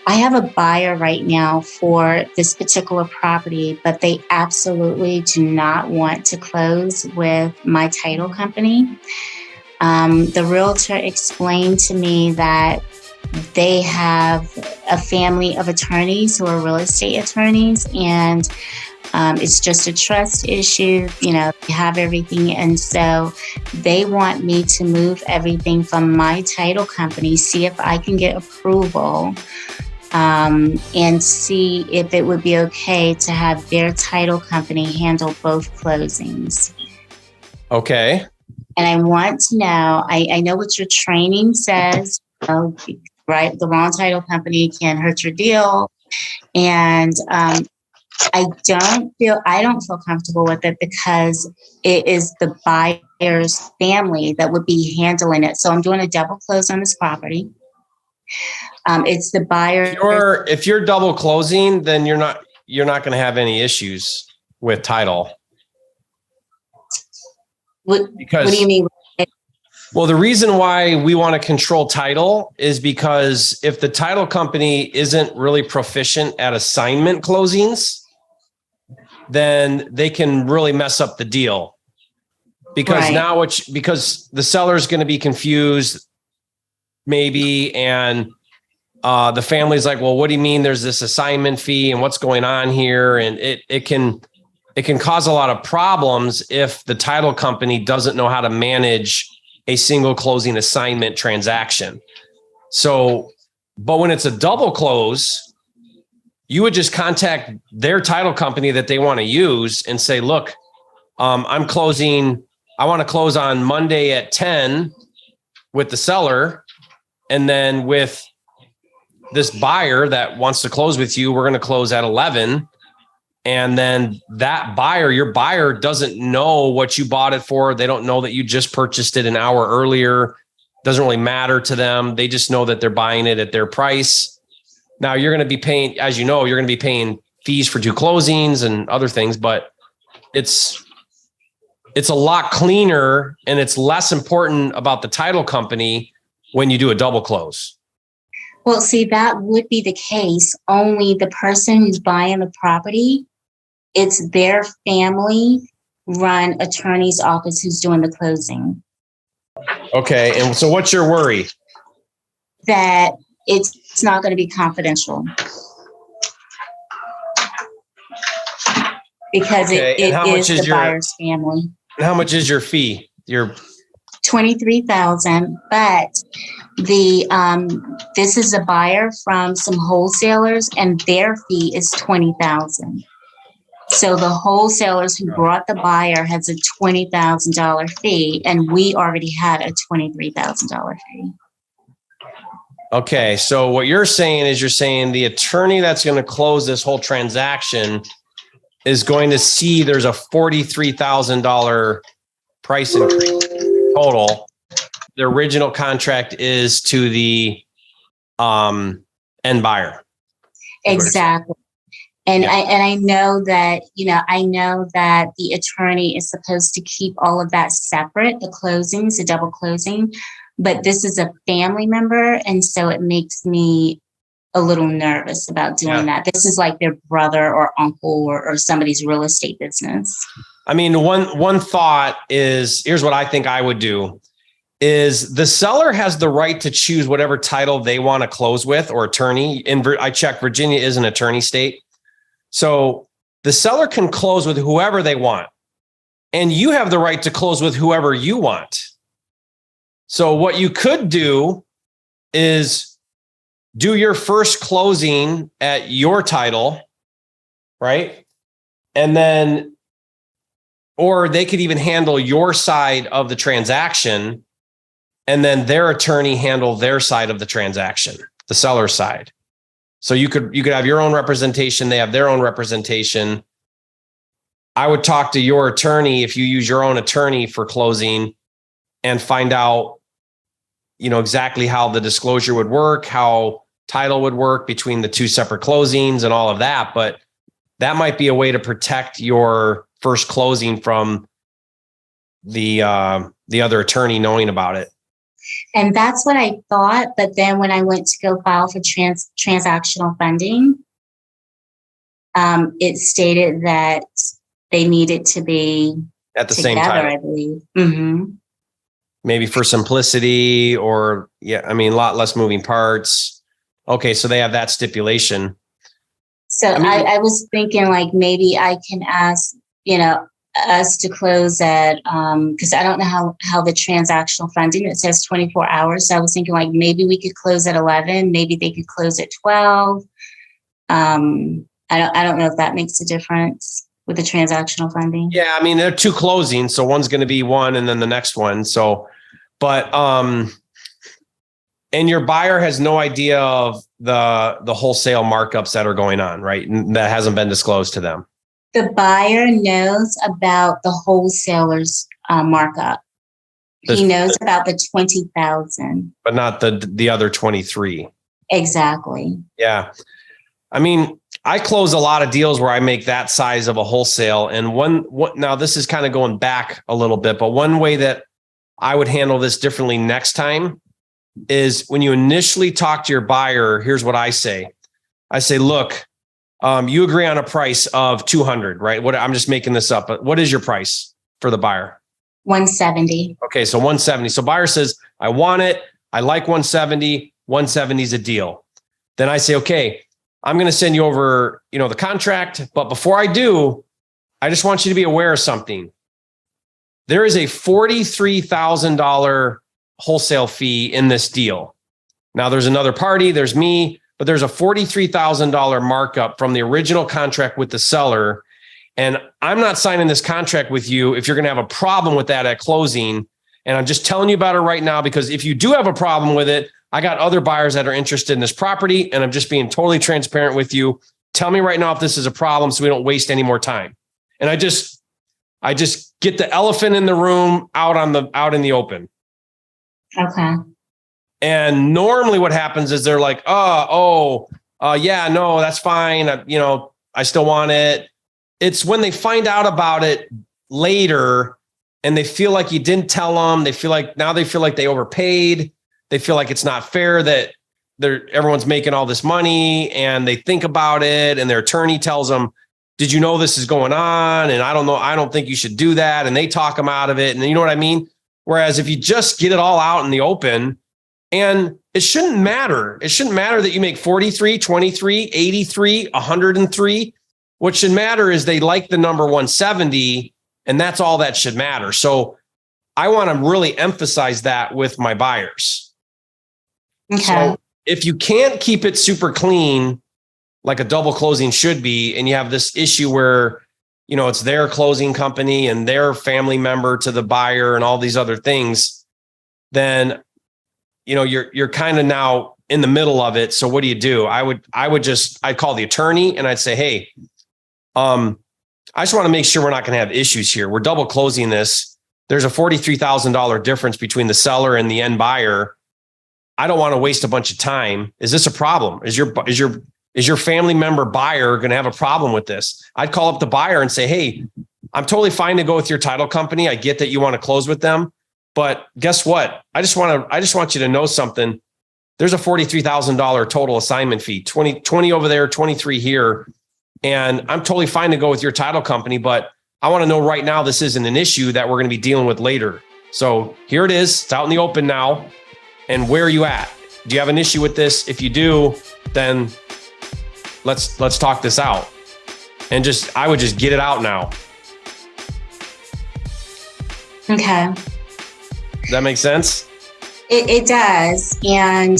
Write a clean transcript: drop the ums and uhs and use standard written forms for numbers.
I have a buyer right now for this particular property, but they absolutely do not want to close with my title company. The realtor explained to me that they have a family of attorneys who are real estate attorneys, and it's just a trust issue. You know, they have everything. And so they want me to move everything from my title company, see if I can get approval, and see if it would be okay to have their title company handle both closings. Okay. And I want to know, I know what your training says, right? The wrong title company can hurt your deal. And I don't feel comfortable with it because it is the buyer's family that would be handling it. So I'm doing a double close on this property. It's the buyer. If you're double closing, then you're not going to have any issues with title. What do you mean? Well, the reason why we want to control title is because if the title company isn't really proficient at assignment closings, then they can really mess up the deal. Because because the seller is going to be confused, maybe, and the family's like, well, what do you mean there's this assignment fee and what's going on here? And it can cause a lot of problems if the title company doesn't know how to manage a single closing assignment transaction. So, but when it's a double close, you would just contact their title company that they want to use and say, look, I want to close on Monday at 10 with the seller. And then with this buyer that wants to close with you, we're going to close at 11. And then your buyer doesn't know what you bought it for. They don't know that you just purchased it an hour earlier. Doesn't really matter to them. They just know that they're buying it at their price. Now you're going to be paying, as you know, you're going to be paying fees for 2 closings and other things, but it's a lot cleaner and it's less important about the title company when you do a double close. Well, see, that would be the case. Only the person who's buying the property, it's their family run attorney's office who's doing the closing. Okay. And so what's your worry? That it's not going to be confidential. Because it is the buyer's family. And how much is your fee? Your $23,000, but this is a buyer from some wholesalers, and their fee is $20,000. So the wholesalers who brought the buyer has a $20,000 fee, and we already had a $23,000 fee. Okay, so what you're saying is the attorney that's going to close this whole transaction is going to see there's a $43,000 price increase total. The original contract is to the end buyer. Exactly. And yeah. I know that, the attorney is supposed to keep all of that separate, the closings, the double closing, but this is a family member. And so it makes me a little nervous about doing that. This is like their brother or uncle or somebody's real estate business. I mean, one thought is, here's what I think I would do, is the seller has the right to choose whatever title they want to close with or attorney. I checked, Virginia is an attorney state. So the seller can close with whoever they want, and you have the right to close with whoever you want. So what you could do is do your first closing at your title, right? And then, or they could even handle your side of the transaction, and then their attorney handle their side of the transaction, the seller's side. So you could have your own representation. They have their own representation. I would talk to your attorney if you use your own attorney for closing and find out, exactly how the disclosure would work, how title would work between the 2 separate closings and all of that. But that might be a way to protect your first closing from the other attorney knowing about it. And that's what I thought. But then when I went to go file for transactional funding, it stated that they needed to be at the together, same time. I believe. Mm-hmm. Maybe for simplicity, or a lot less moving parts. Okay, so they have that stipulation. So I was thinking like maybe I can ask, us to close at, because I don't know how the transactional funding, it says 24 hours. So I was thinking like maybe we could close at 11, maybe they could close at 12. I don't know if that makes a difference with the transactional funding. Yeah, they're two closings, so one's going to be one and then the next one. So, but and your buyer has no idea of the wholesale markups that are going on, right? And that hasn't been disclosed to them. The buyer knows about the wholesaler's markup. He knows about the 20,000, but not the other 23. Exactly. Yeah. I close a lot of deals where I make that size of a wholesale. And now this is kind of going back a little bit, but one way that I would handle this differently next time is when you initially talk to your buyer, here's what I say. I say, look, you agree on a price of 200, right? I'm just making this up, but what is your price for the buyer? 170. Okay. So 170. So buyer says, I want it. I like 170. 170 is a deal. Then I say, okay, I'm going to send you over, the contract. But before I do, I just want you to be aware of something. There is a $43,000 wholesale fee in this deal. Now there's another party, there's me, but there's a $43,000 markup from the original contract with the seller. And I'm not signing this contract with you if you're going to have a problem with that at closing. And I'm just telling you about it right now, because if you do have a problem with it, I got other buyers that are interested in this property, and I'm just being totally transparent with you. Tell me right now if this is a problem so we don't waste any more time. And I just get the elephant in the room out in the open. Okay. And normally what happens is they're like, yeah, no, that's fine. I still want it. It's when they find out about it later and they feel like you didn't tell them. They feel like they overpaid. They feel like it's not fair that everyone's making all this money, and they think about it, and their attorney tells them, did you know this is going on? And I don't know. I don't think you should do that. And they talk them out of it. And you know what I mean? Whereas if you just get it all out in the open, and it shouldn't matter. It shouldn't matter that you make 43, 23, 83, 103. What should matter is they like the number 170, and that's all that should matter. So I want to really emphasize that with my buyers. Okay. So if you can't keep it super clean, like a double closing should be, and you have this issue where, it's their closing company and their family member to the buyer and all these other things, then, you're kind of now in the middle of it. So what do? I'd call the attorney and I'd say, hey, I just want to make sure we're not going to have issues here. We're double closing this. There's a $43,000 difference between the seller and the end buyer. I don't want to waste a bunch of time. Is this a problem? Is your family member buyer going to have a problem with this? I'd call up the buyer and say, hey, I'm totally fine to go with your title company. I get that you want to close with them, but guess what? I just want you to know something. There's a $43,000 total assignment fee, 20 over there, 23 here. And I'm totally fine to go with your title company, but I want to know right now, this isn't an issue that we're going to be dealing with later. So here it is. It's out in the open now. And where are you at? Do you have an issue with this? If you do, then let's talk this out. And I would just get it out now. Okay. Does that make sense? It does. And